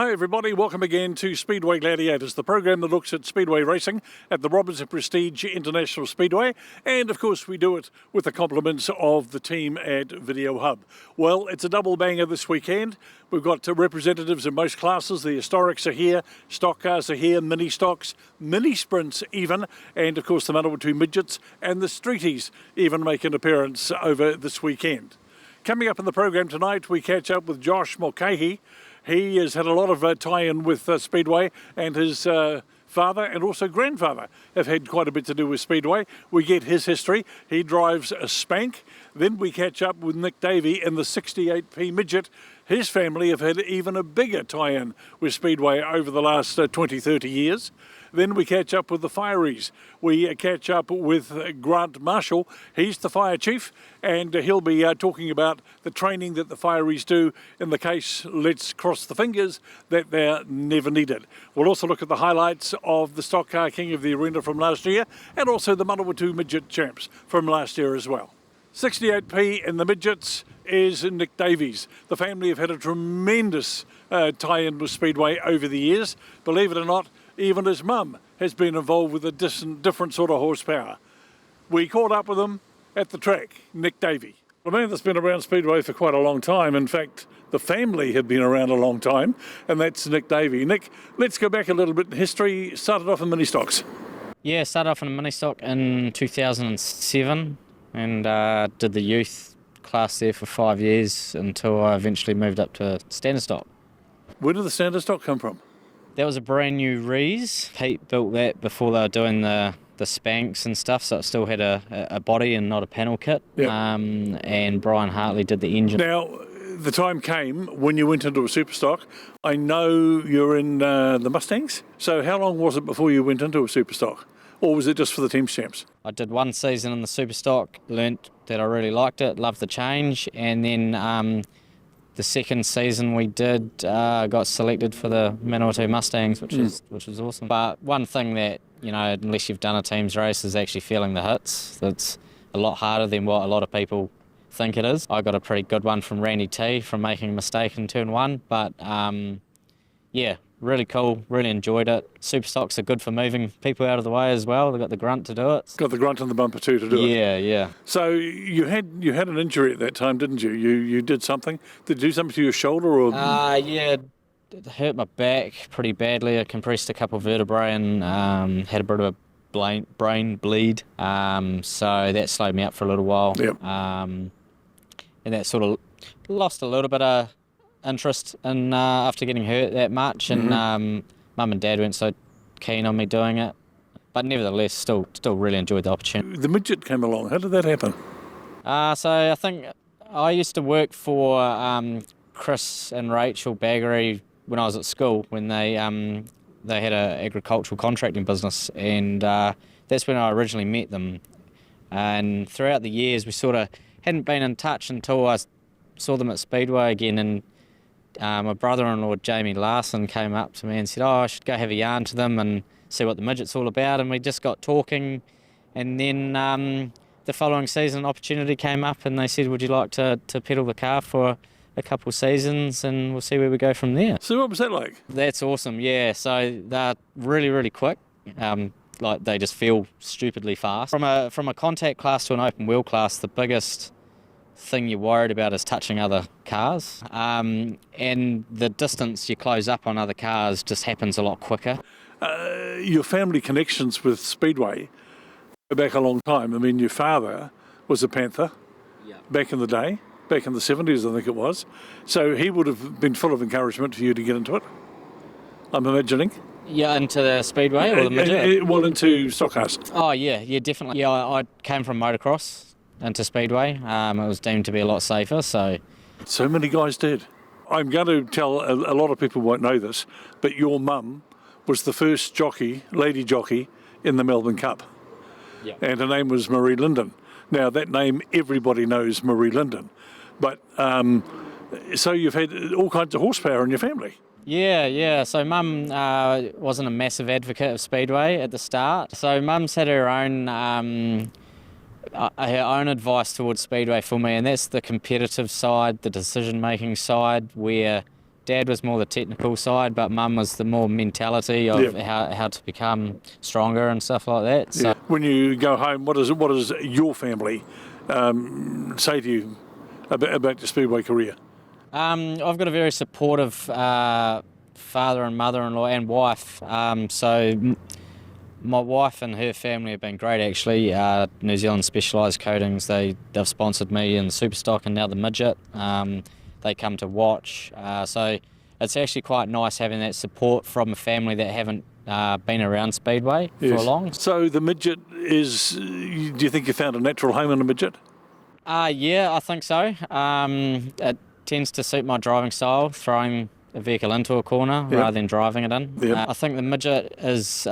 Hi everybody, welcome again to Speedway Gladiators, the program that looks at speedway racing at the Robertson Prestige International Speedway, and of course we do it with the compliments of the team at Video Hub. Well, it's a double banger this weekend. We've got representatives in most classes. The historics are here, stock cars are here, mini stocks, mini sprints even, and of course the Motorsport midgets and the streeties even make an appearance over this weekend. Coming up in the program tonight, we catch up with Josh Mulcahy. He has had a lot of tie-in with Speedway, and his father and also grandfather have had quite a bit to do with Speedway. We get his history. He drives a Spank. Then we catch up with Nic Davey in the 68p Midget. His family have had even a bigger tie-in with Speedway over the last 20, 30 years. Then we catch up with the Fireys. We catch up with Grant Marshall. He's the fire chief, and he'll be talking about the training that the Fireys do in the case, let's cross the fingers, that they're never needed. We'll also look at the highlights of the Stock Car King of the Arena from last year, and also the Motorsport Midget Champs from last year as well. 68p in the midgets is Nick Davies. The family have had a tremendous tie-in with Speedway over the years. Believe it or not, even his mum has been involved with a different sort of horsepower. We caught up with him at the track, Nic Davey. A man that's been around Speedway for quite a long time. In fact, the family have been around a long time, and that's Nic Davey. Nick, let's go back a little bit in history. Started off in mini stocks. Yeah, started off in a mini stock in 2007 and did the youth class there for 5 years until I eventually moved up to standard stock. Where did the standard stock come from? That was a brand new Rees. Pete built that before they were doing the Spanks and stuff, so it still had a body and not a panel kit. Yep. And Brian Hartley did the engine. Now, the time came when you went into a super stock. I know you're in the Mustangs, so how long was it before you went into a super stock? Or was it just for the team's champs? I did one season in the super stock, learnt that I really liked it, loved the change, and then the second season we did got selected for the Motorsport Mustangs, which is awesome. But one thing that, you know, unless you've done a team's race, is actually feeling the hits. That's a lot harder than what a lot of people think it is. I got a pretty good one from Randy T from making a mistake in turn one, but yeah, really cool, really enjoyed it. Super stocks are good for moving people out of the way as well. They've got the grunt to do it. Got the grunt and the bumper too to do it. Yeah. So you had an injury at that time, didn't you? You did something. Did you do something to your shoulder or? Yeah, it hurt my back pretty badly. I compressed a couple of vertebrae and had a bit of a brain bleed. So that slowed me up for a little while. Yep. And that sort of lost a little bit of interest in after getting hurt that much, and mum and dad weren't so keen on me doing it, but nevertheless still really enjoyed the opportunity. The midget came along. How did that happen? So I think I used to work for Chris and Rachel Baggery when I was at school, when they had an agricultural contracting business, and that's when I originally met them. And throughout the years we sort of hadn't been in touch until I saw them at Speedway again, and my brother-in-law Jamie Larson came up to me and said, I should go have a yarn to them and see what the midget's all about, and we just got talking, and then the following season an opportunity came up and they said, would you like to pedal the car for a couple of seasons, and we'll see where we go from there. So what was that like? That's awesome, yeah. So they're really, really quick. Like they just feel stupidly fast. From a contact class to an open wheel class, the biggest thing you're worried about is touching other cars, and the distance you close up on other cars just happens a lot quicker. Your family connections with Speedway go back a long time. I mean, your father was a Panther back in the day, back in the 70s I think it was, so he would have been full of encouragement for you to get into it, I'm imagining. Yeah, into the Speedway or the midget? Well, into stock cars. Oh yeah, definitely. Yeah, I came from motocross into Speedway. It was deemed to be a lot safer, so many guys did. I'm going to tell a lot of people won't know this, but your mum was the first lady jockey in the Melbourne Cup. Yeah. And her name was Marie Linden. Now that name everybody knows, Marie Linden, but so you've had all kinds of horsepower in your family. Yeah. So Mum wasn't a massive advocate of Speedway at the start. So Mum's had her own advice towards Speedway for me, and that's the competitive side, the decision-making side, where Dad was more the technical side, but Mum was the more mentality of how to become stronger and stuff like that. So When you go home, what does your family say to you about your speedway career? I've got a very supportive father and mother-in-law and wife. So my wife and her family have been great, actually. New Zealand Specialised Coatings, they've sponsored me in the Superstock and now the Midget. They come to watch. So it's actually quite nice having that support from a family that haven't been around Speedway for long. So the Midget is, do you think you found a natural home in the Midget? Yeah, I think so. It tends to suit my driving style, throwing a vehicle into a corner rather than driving it in. I think the Midget is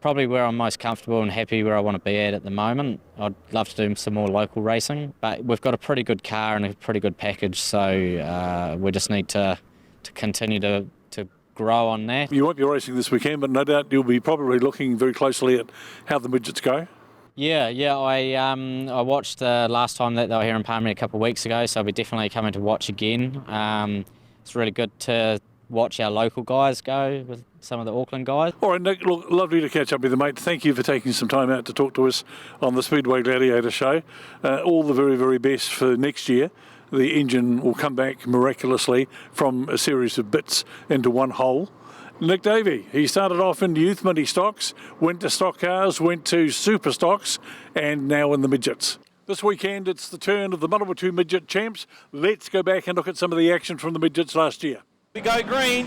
probably where I'm most comfortable and happy where I want to be at the moment. I'd love to do some more local racing, but we've got a pretty good car and a pretty good package, so we just need to continue to grow on that. You won't be racing this weekend, but no doubt you'll be probably looking very closely at how the Midgets go. Yeah, I watched the last time that they were here in Palmy a couple of weeks ago, so I'll be definitely coming to watch again. It's really good to watch our local guys go with some of the Auckland guys. All right, Nick, look, lovely to catch up with you, mate. Thank you for taking some time out to talk to us on the Speedway Gladiator show. All the very, very best for next year. The engine will come back miraculously from a series of bits into one whole. Nic Davey, he started off in youth mini stocks, went to stock cars, went to super stocks, and now in the midgets. This weekend, it's the turn of the Manawatu Midget Champs. Let's go back and look at some of the action from the midgets last year. We go green.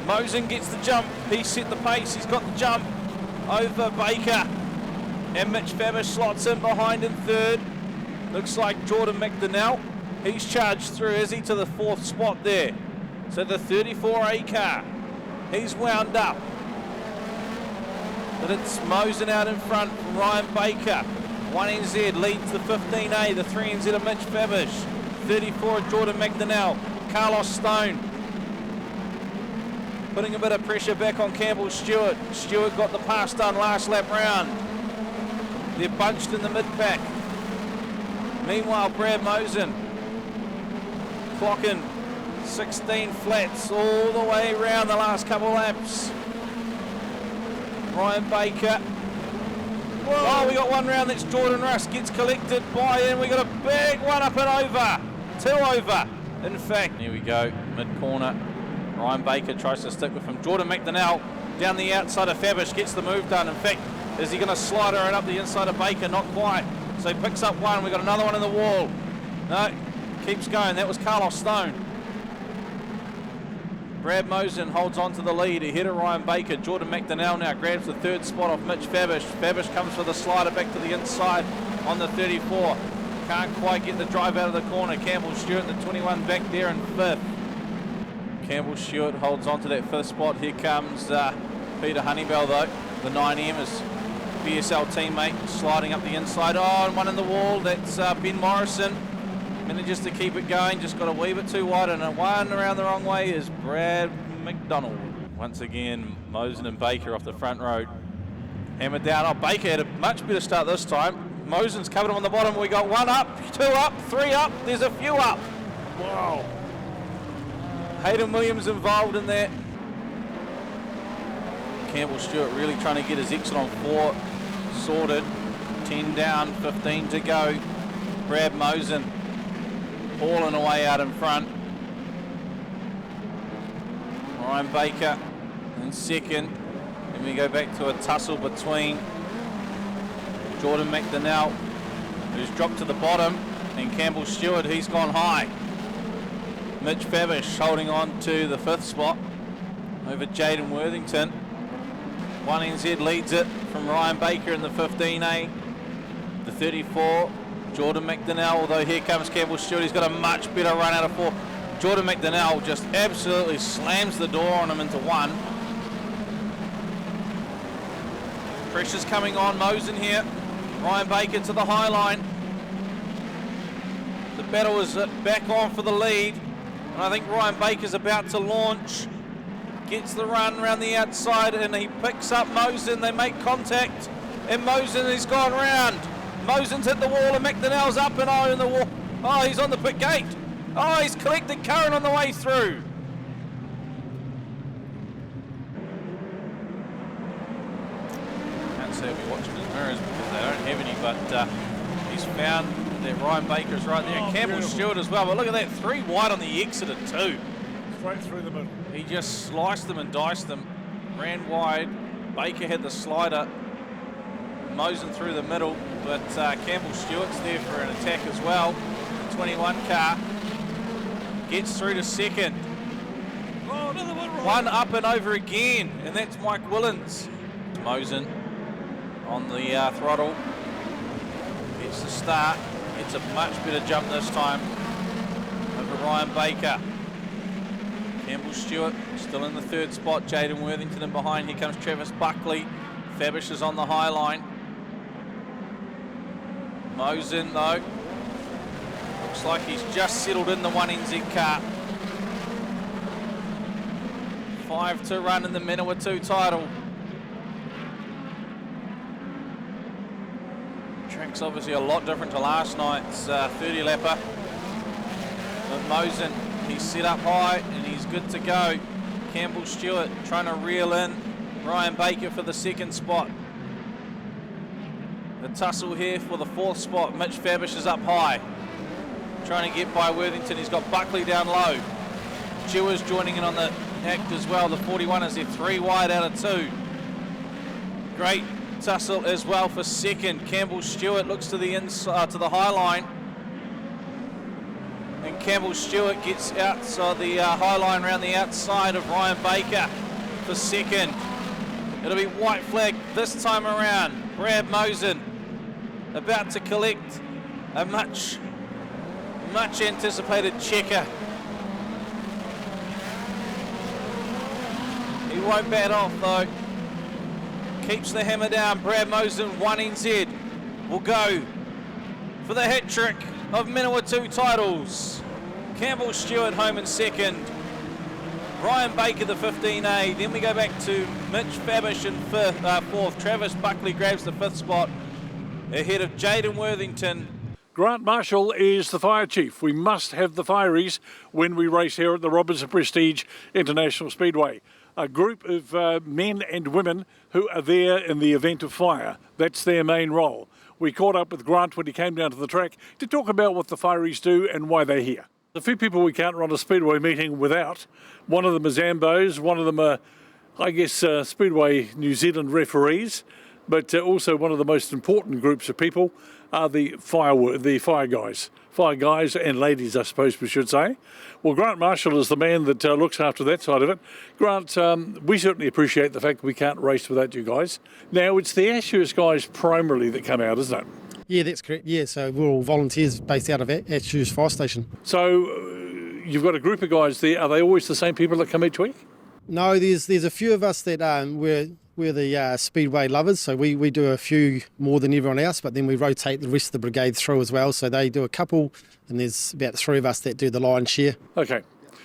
Mosen gets the jump. He set the pace. He's got the jump over Baker. And Mitch Fabish slots in behind in third. Looks like Jordan McDonnell. He's charged through, is he, to the fourth spot there. So the 34A car, he's wound up. But it's Mosen out in front from Ryan Baker. 1NZ leads the 15A, the 3NZ of Mitch Fabish. 34 Jordan McDonnell. Carlos Stone putting a bit of pressure back on Campbell Stewart. Stewart got the pass done last lap round. They're bunched in the mid-pack. Meanwhile, Brad Mosen clocking 16 flats all the way around the last couple of laps. Ryan Baker. Whoa. Oh, we got one round. That's Jordan Russ gets collected by, and we got a big one up and over. Two over, in fact. Here we go, mid-corner. Ryan Baker tries to stick with him. Jordan McDonnell down the outside of Fabish gets the move done. In fact, is he going to slide her up the inside of Baker? Not quite. So he picks up one. We got another one in the wall. No, keeps going. That was Carlos Stone. Brad Mosen holds on to the lead ahead of Ryan Baker. Jordan McDonnell now grabs the third spot off Mitch Fabish. Fabish comes for the slider back to the inside on the 34. Can't quite get the drive out of the corner. Campbell Stewart, the 21 back there in fifth. Campbell Stewart holds on to that fifth spot. Here comes Peter Honeybell though. The 9M is BSL teammate sliding up the inside. Oh, and one in the wall. That's Ben Morrison. Manages to keep it going. Just got a wee bit too wide, and one around the wrong way is Brad McDonald. Once again, Mosen and Baker off the front road. Hammered down. Oh, Baker had a much better start this time. Mosen's covered him on the bottom. We got one up, two up, three up. There's a few up. Wow. Hayden Williams involved in that. Campbell Stewart really trying to get his exit on 4 sorted. 10 down, 15 to go. Brad Mosen hauling away out in front. Ryan Baker in second. Then we go back to a tussle between Jordan McDonnell, who's dropped to the bottom, and Campbell Stewart, he's gone high. Mitch Fabish holding on to the 5th spot over Jaden Worthington. 1NZ leads it from Ryan Baker in the 15A. The 34, Jordan McDonnell, although here comes Campbell Stewart. He's got a much better run out of 4. Jordan McDonnell just absolutely slams the door on him into 1. Pressure's coming on Mosen here. Ryan Baker to the high line. The battle is back on for the lead. And I think Ryan Baker's about to launch. Gets the run around the outside and he picks up Mosen. They make contact and Mosen has gone round. Mosen's hit the wall and McDonnell's up and in the wall. Oh, he's on the pit gate. Oh, he's collected current on the way through. Can't say if he's watching his mirrors because they don't have any, but he's found that Ryan Baker's right there. And Campbell Stewart as well. But look at that, 3 wide on the exit at 2. Straight through the middle. He just sliced them and diced them. Ran wide. Baker had the slider. Mosing through the middle. But Campbell Stewart's there for an attack as well. The 21 car gets through to second. Oh, another one, Ryan. One up and over again, and that's Mike Willens. Mosen on the throttle. Gets the start. Gets a much better jump this time over Ryan Baker. Campbell Stewart still in the 3rd spot. Jaden Worthington in behind. Here comes Travis Buckley. Fabish is on the high line. Mosen though. Looks like he's just settled in the 1NZ car. 5 to run in the Manawatu title. Track's obviously a lot different to last night's 30 lapper. But Mosen, he's set up high and he's good to go. Campbell Stewart trying to reel in Ryan Baker for the 2nd spot. The tussle here for the 4th spot. Mitch Fabish is up high, trying to get by Worthington. He's got Buckley down low. Dewar's joining in on the act as well. The 41 is there, 3 wide out of 2. Great tussle as well for 2nd. Campbell Stewart looks to the inside, to the high line, and Campbell Stewart gets outside the high line around the outside of Ryan Baker for 2nd. It'll be white flag this time around. Brad Mosen about to collect a much anticipated checker. He won't bat off though. Keeps the hammer down. Brad Mosen, 1NZ, will go for the hat trick of Manawatu titles. Campbell Stewart home in 2nd. Ryan Baker the 15A. Then we go back to Mitch Fabish in 4th. Travis Buckley grabs the 5th spot ahead of Jaden Worthington. Grant Marshall is the fire chief. We must have the fireys when we race here at the Robertson Prestige International Speedway. A group of men and women who are there in the event of fire. That's their main role. We caught up with Grant when he came down to the track to talk about what the fireys do and why they're here. A few people we can't run a Speedway meeting without. One of them is Zambos, one of them are, I guess, Speedway New Zealand referees, but also one of the most important groups of people are the fire guys and ladies, I suppose we should say. Well, Grant Marshall is the man that looks after that side of it. Grant, we certainly appreciate the fact that we can't race without you guys. Now, it's the Ashurst guys primarily that come out, isn't it? Yeah, that's correct. Yeah, so we're all volunteers based out of Ashurst Fire Station. So you've got a group of guys there. Are they always the same people that come each week? No, there's a few of us that we're the Speedway lovers, so we do a few more than everyone else, but then we rotate the rest of the brigade through as well. So they do a couple, and there's about 3 of us that do the lion's share. Okay.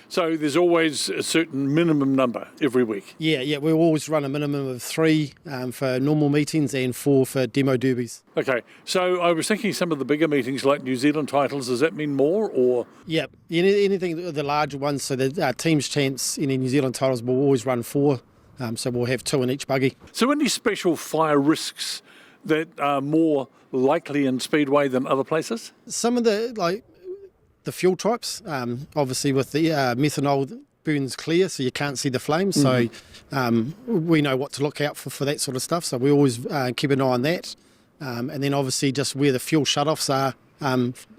So there's always a certain minimum number every week? Yeah, we always run a minimum of 3 for normal meetings and 4 for demo derbies. Okay, so I was thinking some of the bigger meetings like New Zealand titles, does that mean more or? Yep, anything, the larger ones, so the teams champs in the New Zealand titles will always run 4, so we'll have 2 in each buggy. So any special fire risks that are more likely in Speedway than other places? Some of the fuel types, obviously with the methanol burns clear, so you can't see the flames. So we know what to look out for that sort of stuff. So we always keep an eye on that. And then obviously just where the fuel shutoffs are,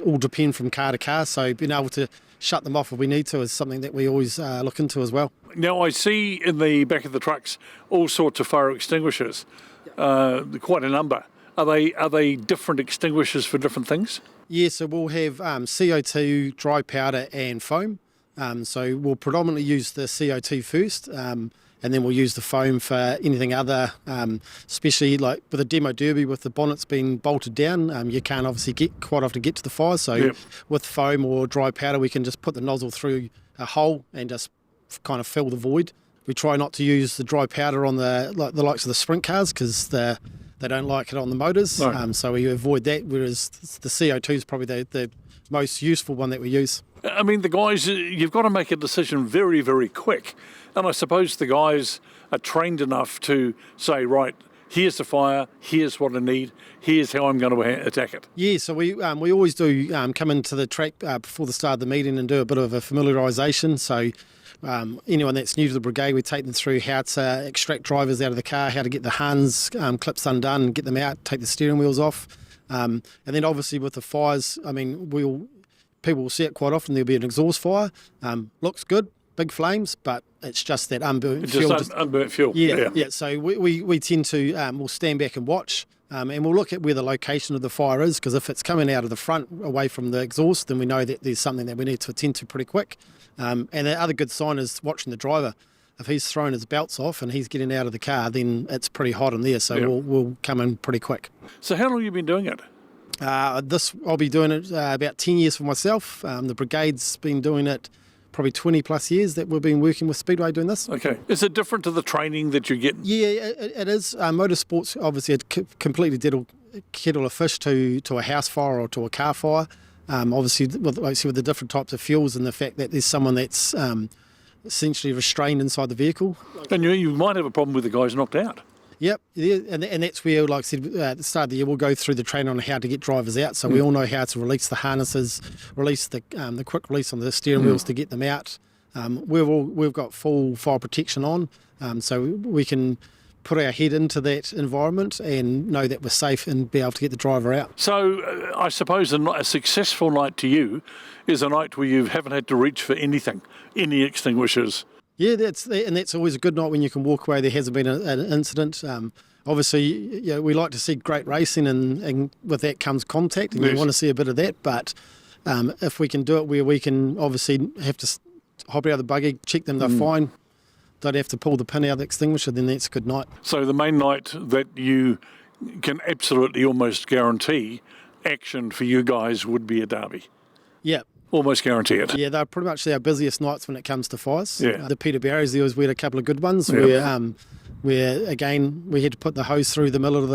all depend from car to car. So being able to shut them off if we need to is something that we always look into as well. Now I see in the back of the trucks all sorts of fire extinguishers, quite a number. Are they different extinguishers for different things? Yeah, so we'll have CO2, dry powder and foam. So we'll predominantly use the CO2 first, and then we'll use the foam for anything other, especially like with a demo derby with the bonnets being bolted down, you can't obviously quite often get to the fire. So with foam or dry powder, we can just put the nozzle through a hole and just kind of fill the void. We try not to use the dry powder on the likes of the sprint cars because they don't like it on the motors, so we avoid that, whereas the CO2 is probably the most useful one that we use. I mean, the guys, you've got to make a decision very, very quick. And I suppose the guys are trained enough to say, right, here's the fire, here's what I need, here's how I'm going to attack it. Yeah, so we always do come into the track before the start of the meeting and do a bit of a familiarisation. So anyone that's new to the brigade, we take them through how to extract drivers out of the car, how to get the Hans clips undone, get them out, take the steering wheels off. And then obviously with the fires, I mean, people will see it quite often. There'll be an exhaust fire. Looks good, big flames, but it's just that unburnt fuel. Unburnt fuel. Yeah. So we tend to, we'll stand back and watch. And we'll look at where the location of the fire is, because if it's coming out of the front away from the exhaust, then we know that there's something that we need to attend to pretty quick. And the other good sign is watching the driver. If he's thrown his belts off and he's getting out of the car, then it's pretty hot in there, so we'll come in pretty quick. So how long have you been doing it? I'll be doing it about 10 years for myself. The brigade's been doing it probably 20 plus years that we've been working with Speedway doing this. Okay. Is it different to the training that you get? Yeah, it is. Motorsport's obviously a completely kettle of fish to a house fire or to a car fire. Obviously, with the different types of fuels and the fact that there's someone that's essentially restrained inside the vehicle. And you might have a problem with the guys knocked out. Yep, yeah, and that's where, like I said, at the start of the year, we'll go through the training on how to get drivers out. So we all know how to release the harnesses, release the quick release on the steering wheels to get them out. We've got full fire protection on, so we can put our head into that environment and know that we're safe and be able to get the driver out. So I suppose a successful night to you is a night where you haven't had to reach for anything, any extinguishers. Yeah, that's always a good night when you can walk away. There hasn't been an incident. Obviously, we like to see great racing, and with that comes contact, and you want to see a bit of that. But if we can do it where we can obviously have to hop out of the buggy, check them, they're fine, don't have to pull the pin out of the extinguisher, then that's a good night. So the main night that you can absolutely almost guarantee action for you guys would be a derby. Yeah. Almost guarantee it. Yeah, they're pretty much our busiest nights when it comes to fires. Yeah. The Peterboroughs, we had a couple of good ones where again we had to put the hose through the middle of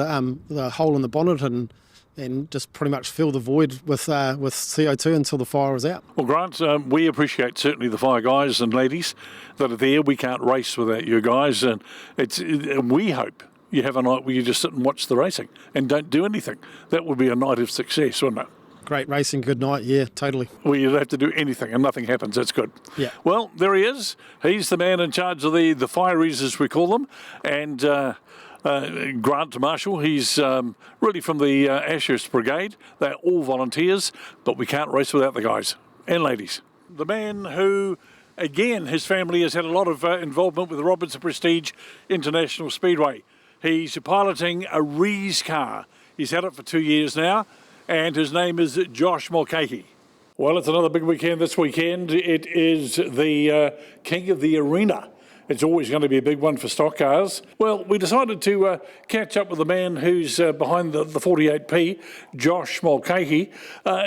the hole in the bonnet and just pretty much fill the void with CO2 until the fire was out. Well, Grant, we appreciate certainly the fire guys and ladies that are there. We can't race without you guys, and we hope you have a night where you just sit and watch the racing and don't do anything. That would be a night of success, wouldn't it? Great racing, good night, yeah, totally. Well, you don't have to do anything and nothing happens, that's good. Yeah. Well, there he is. He's the man in charge of the fireys, as we call them, and Grant Marshall, he's really from the Ashurst Brigade. They're all volunteers, but we can't race without the guys and ladies. The man who, again, his family has had a lot of involvement with the Robertson Prestige International Speedway. He's piloting a Rees car. He's had it for 2 years now. And his name is Josh Mulcahy. Well, it's another big weekend this weekend. It is the King of the Arena. It's always going to be a big one for stock cars. Well, we decided to catch up with the man who's behind the 48P, Josh Mulcahy.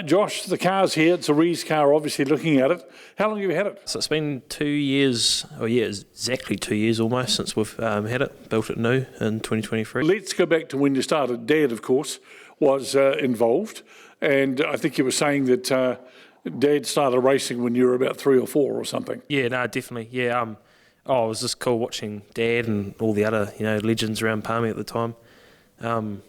Josh, the car's here. It's a Rees car, obviously, looking at it. How long have you had it? So it's been 2 years, exactly 2 years almost since we've had it, built it new in 2023. Let's go back to when you started. Dad, of course, was involved, and I think you were saying that Dad started racing when you were about 3 or 4 or something. Yeah, no, definitely. Yeah, it was just cool watching Dad and all the other legends around Palmy at the time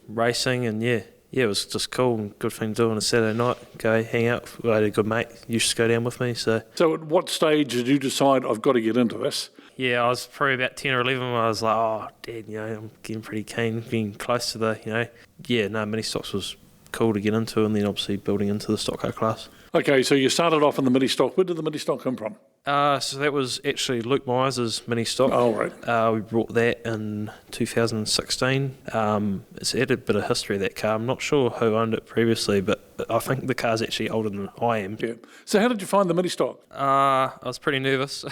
racing, and yeah, it was just cool and good thing to do on a Saturday night. Go hang out. I had a good mate used to go down with me. So at what stage did you decide I've got to get into this? Yeah, I was probably about 10 or 11 when I was like, oh, Dad, I'm getting pretty keen, getting close to the, mini stocks was cool to get into, and then obviously building into the stock car class. Okay, so you started off in the mini stock. Where did the mini stock come from? So that was actually Luke Myers' mini stock. Oh, right. We brought that in 2016. It's had a bit of history, that car. I'm not sure who owned it previously, but I think the car's actually older than I am. Yeah. So how did you find the mini stock? I was pretty nervous.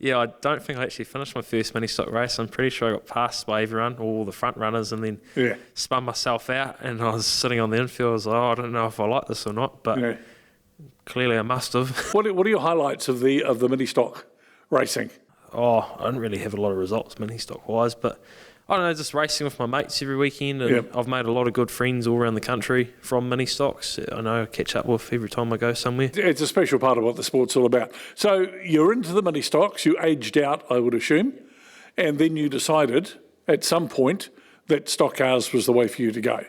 Yeah, I don't think I actually finished my first mini stock race. I'm pretty sure I got passed by everyone, all the front runners, and then spun myself out. And I was sitting on the infield. I was like, I don't know if I like this or not, but clearly I must have. What are your highlights of the mini stock racing? I didn't really have a lot of results mini stock wise, but I don't know, just racing with my mates every weekend, and I've made a lot of good friends all around the country from mini stocks. I know I catch up with every time I go somewhere. It's a special part of what the sport's all about. So you're into the mini stocks, you aged out, I would assume, and then you decided at some point that stock cars was the way for you to go.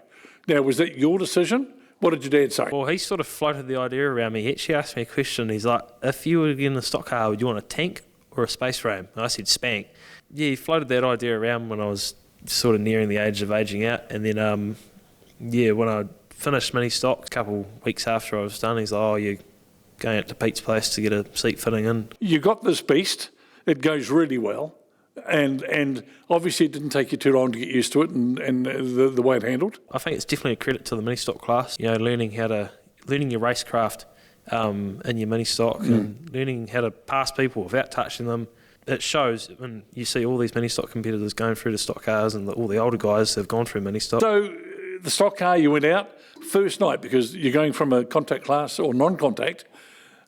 Now, was that your decision? What did your dad say? Well, he sort of floated the idea around me. He actually asked me a question. He's like, if you were getting a stock car, would you want a tank or a space frame? And I said spank. Yeah, he floated that idea around when I was sort of nearing the age of aging out. And then, when I finished mini stocks, a couple weeks after I was done, he's like, oh, you're going out to Pete's place to get a seat fitting in. You got this beast. It goes really well. And obviously it didn't take you too long to get used to it and the way it handled. I think it's definitely a credit to the mini stock class. You know, learning your racecraft in your mini stock and learning how to pass people without touching them. It shows when you see all these mini stock competitors going through the stock cars, and all the older guys have gone through mini stock. So the stock car, you went out first night because you're going from a contact class or non-contact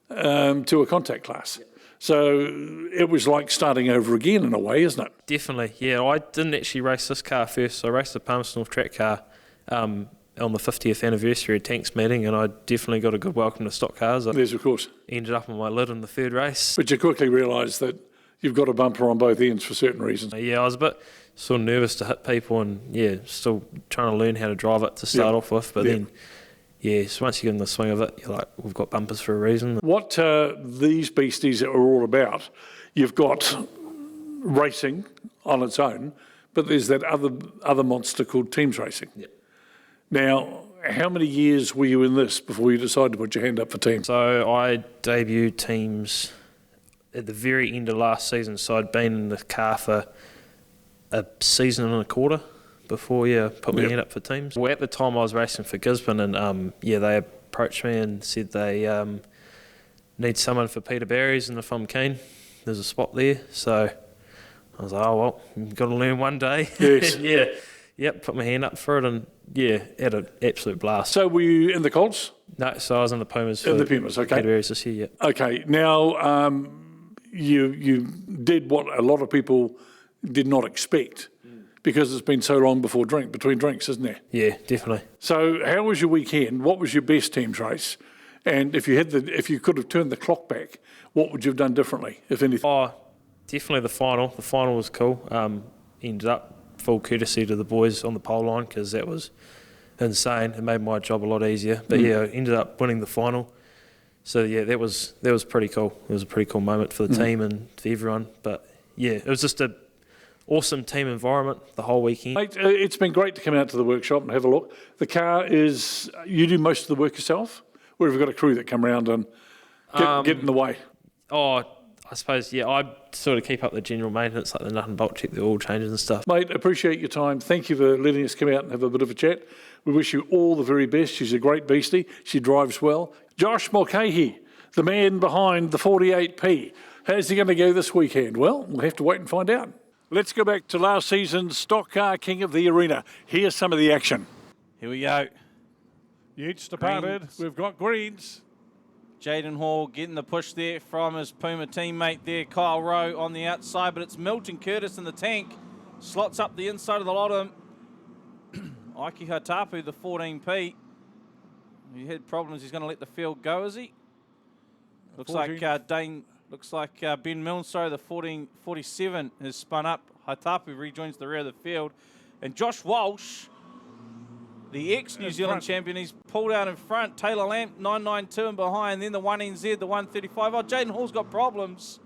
to a contact class. So it was like starting over again in a way, isn't it? Definitely, yeah. I didn't actually race this car first. I raced the Palmerston North track car on the 50th anniversary of Tanks meeting, and I definitely got a good welcome to stock cars. Yes, of course. Ended up on my lid in the third race. But you quickly realised that you've got a bumper on both ends for certain reasons. Yeah, I was a bit sort of nervous to hit people, and still trying to learn how to drive it to start off with. But then, so once you get in the swing of it, you're like, we've got bumpers for a reason. What these beasties are all about, you've got racing on its own, but there's that other monster called teams racing. Yeah. Now, how many years were you in this before you decided to put your hand up for teams? So I debuted teams at the very end of last season, so I'd been in the car for a season and a quarter before put my hand up for teams. Well, at the time I was racing for Gisborne, and they approached me and said they need someone for Peter Barry's, and if I'm keen, there's a spot there. So I was like, oh well, you've got to learn one day. Yes. Put my hand up for it, and had an absolute blast. So were you in the Colts? No, so I was in the Pumas. In the Pumas, okay. Peter Barry's this year, Okay, now you did what a lot of people did not expect, because it's been so long between drinks, isn't there? Yeah, definitely. So how was your weekend? What was your best teams race? And if you could have turned the clock back, what would you have done differently, if anything? Oh, definitely the final. The final was cool. Ended up full courtesy to the boys on the pole line, because that was insane. It made my job a lot easier. But ended up winning the final. So that was pretty cool. It was a pretty cool moment for the team and for everyone. But it was just a awesome team environment the whole weekend. Mate, it's been great to come out to the workshop and have a look. The car you do most of the work yourself, or have you got a crew that come around and get in the way? Oh, I suppose, I sort of keep up the general maintenance, like the nut and bolt check, the oil changes and stuff. Mate, appreciate your time. Thank you for letting us come out and have a bit of a chat. We wish you all the very best. She's a great beastie. She drives well. Josh Mulcahy, the man behind the 48P. How's he going to go this weekend? Well, we'll have to wait and find out. Let's go back to last season's Stock Car King of the Arena. Here's some of the action. Here we go. Utes departed. Greens. We've got Greens. Jaden Hall getting the push there from his Puma teammate there, Kyle Rowe on the outside, but it's Milton Curtis in the tank. Slots up the inside of the lot of him. Aiki Hatapu, the 14P. He had problems. He's going to let the field go, is he? Looks like Ben Milne, the 1447 has spun up. Hatapu rejoins the rear of the field. And Josh Walsh, the ex-New Zealand champion, he's pulled out in front. Taylor Lamp, 992 and behind. Then the 1NZ, the 135. Oh, Jaden Hall's got problems.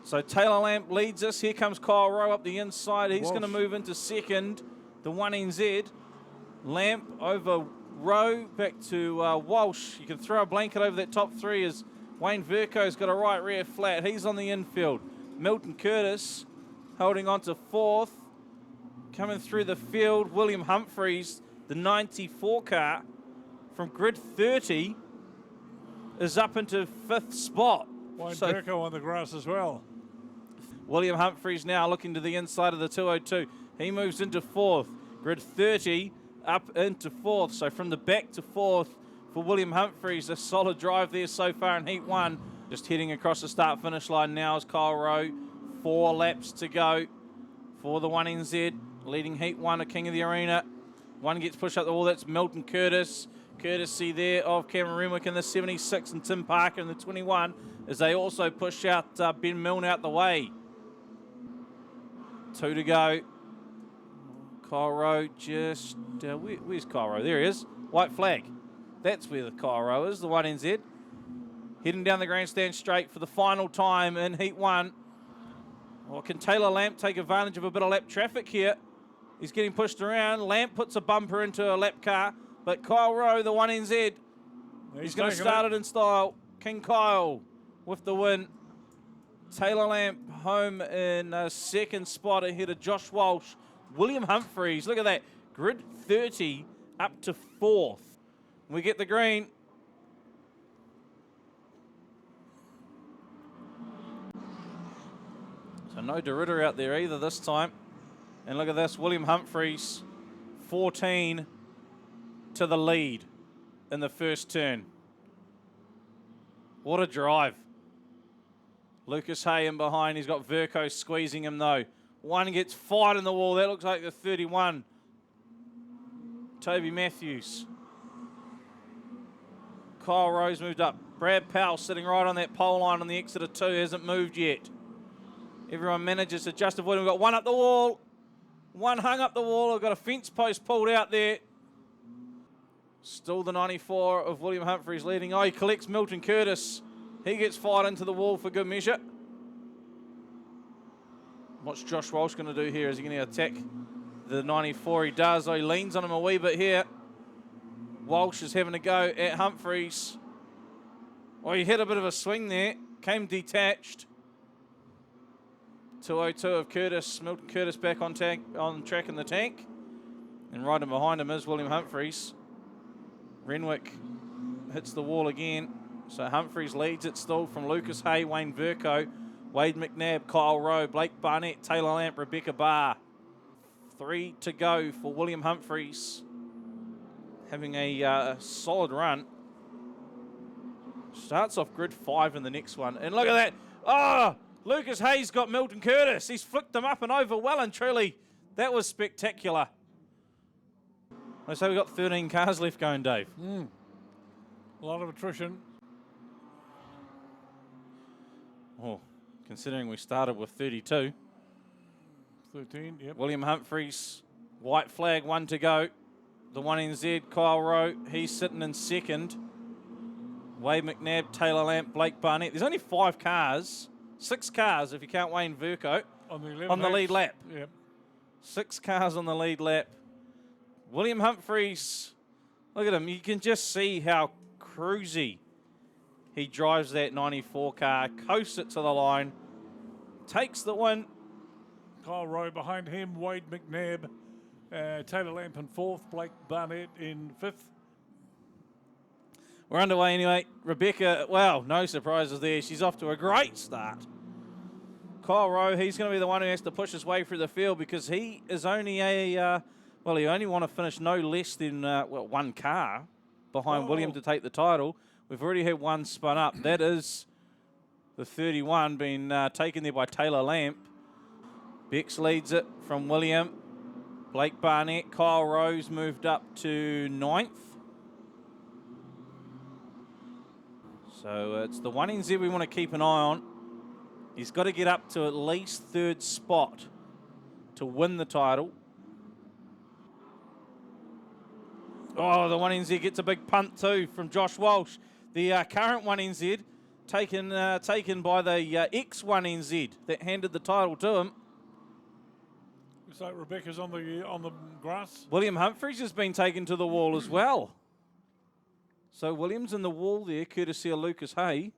So Taylor Lamp leads us. Here comes Kyle Rowe up the inside. He's going to move into second. The 1NZ. Lamp over Rowe, back to Walsh. You can throw a blanket over that top three as Wayne Verco's got a right rear flat. He's on the infield. Milton Curtis holding on to fourth. Coming through the field, William Humphreys, the 94 car from grid 30, is up into fifth spot. Wayne Verco on the grass as well. William Humphreys now looking to the inside of the 202. He moves into fourth. Grid 30 up into fourth. So from the back to fourth for William Humphreys. A solid drive there so far in Heat 1. Just heading across the start-finish line now is Kyle Rowe. 4 laps to go for the 1NZ, leading Heat 1, a king of the arena. One gets pushed up the wall, that's Milton Curtis. Courtesy there of Cameron Renwick in the 76 and Tim Parker in the 21, as they also push out Ben Milne out the way. 2 to go. Kyle Rowe just... where's Kyle Rowe? There he is. White flag. That's where the Kyle Rowe is, the 1NZ. Heading down the grandstand straight for the final time in Heat 1. Well, can Taylor Lamp take advantage of a bit of lap traffic here? He's getting pushed around. Lamp puts a bumper into a lap car. But Kyle Rowe, the 1NZ, he's going to start it in style. King Kyle with the win. Taylor Lamp home in second spot ahead of Josh Walsh. William Humphreys, look at that. Grid 30 up to 4th. We get the green. So no DeRitter out there either this time. And look at this, William Humphreys, 14 to the lead in the first turn. What a drive. Lucas Hay in behind. He's got Verco squeezing him though. One gets fired in the wall. That looks like the 31. Toby Matthews. Kyle Rose moved up. Brad Powell sitting right on that pole line on the exit of 2. Hasn't moved yet. Everyone manages to just avoid him. We've got one up the wall. One hung up the wall. We've got a fence post pulled out there. Still the 94 of William Humphreys leading. Oh, he collects Milton Curtis. He gets fired into the wall for good measure. What's Josh Walsh going to do here? Is he going to attack the 94? He does. Oh, he leans on him a wee bit here. Walsh is having a go at Humphreys. Oh, he hit a bit of a swing there. Came detached. 202 of Curtis. Milton Curtis back on track in the tank. And right in behind him is William Humphreys. Renwick hits the wall again. So Humphreys leads it still from Lucas Hay, Wayne Verco, Wade McNabb, Kyle Rowe, Blake Barnett, Taylor Lamp, Rebecca Barr. 3 to go for William Humphreys. Having a solid run. Starts off grid 5 in the next one. And look at that. Oh, Lucas Hay's got Milton Curtis. He's flicked them up and over well and truly. That was spectacular. So we've got 13 cars left going, Dave. A lot of attrition. Oh, considering we started with 32. 13, yep. William Humphreys, white flag, 1 to go. The 1NZ, Kyle Rowe, he's sitting in second. Wade McNabb, Taylor Lamp, Blake Barnett. There's only 5 cars, 6 cars if you count Wayne Verco, on the lead lap. Yep. 6 cars on the lead lap. William Humphreys, look at him. You can just see how cruisy he drives that 94 car, coasts it to the line, takes the win. Kyle Rowe behind him, Wade McNabb, Taylor Lamp in 4th, Blake Barnett in 5th. We're underway anyway. Rebecca, well, no surprises there. She's off to a great start. Kyle Rowe, he's going to be the one who has to push his way through the field because he is only he only want to finish no less than, 1 car behind William to take the title. We've already had one spun up. That is the 31 being taken there by Taylor Lamp. Bex leads it from William. Blake Barnett, Kyle Rose moved up to 9th. So it's the 1NZ we want to keep an eye on. He's got to get up to at least 3rd spot to win the title. Oh, the 1NZ gets a big punt too from Josh Walsh. The current 1NZ taken by the ex-1NZ that handed the title to him. Looks like Rebecca's on the grass. William Humphreys has been taken to the wall as well. So Williams in the wall there, courtesy of Lucas Hay.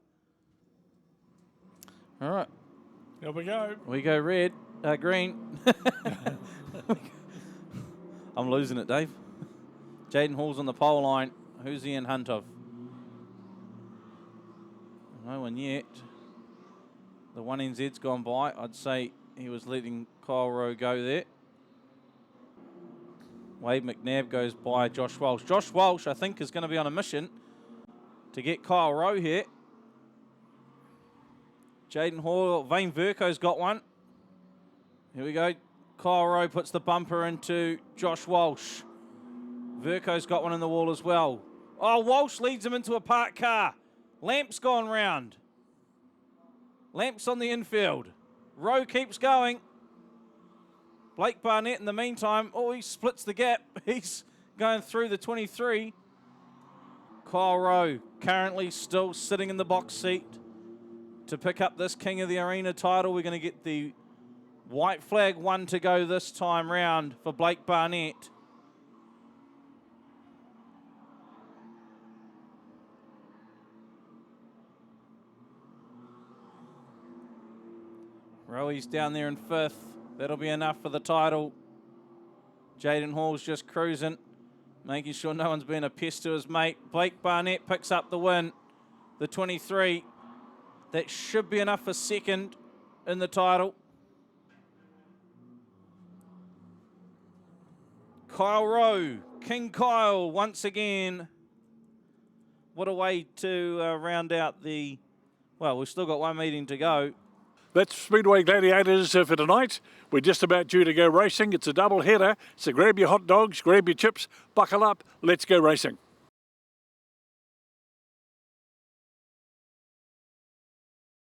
All right. Here we go. We go green. I'm losing it, Dave. Jaden Hall's on the pole line. Who's he in hunt of? No one yet. The 1NZ's gone by. I'd say he was letting Kyle Rowe go there. Wade McNabb goes by Josh Walsh. Josh Walsh, I think, is going to be on a mission to get Kyle Rowe here. Jaden Hall, Wayne Verco's got one. Here we go. Kyle Rowe puts the bumper into Josh Walsh. Verco's got one in the wall as well. Oh, Walsh leads him into a parked car. Lamp's gone round. Lamp's on the infield. Rowe keeps going. Blake Barnett in the meantime, he splits the gap. He's going through the 23. Kyle Rowe currently still sitting in the box seat to pick up this King of the Arena title. We're going to get the white flag one to go this time round for Blake Barnett. Rowe's down there in 5th. That'll be enough for the title. Jaden Hall's just cruising, making sure no one's been a pest to his mate. Blake Barnett picks up the win, the 23. That should be enough for 2nd in the title. Kyle Rowe, King Kyle once again. What a way to round out the, well, we've still got one meeting to go. That's Speedway Gladiators for tonight. We're just about due to go racing. It's a double header, so grab your hot dogs, grab your chips, buckle up, let's go racing.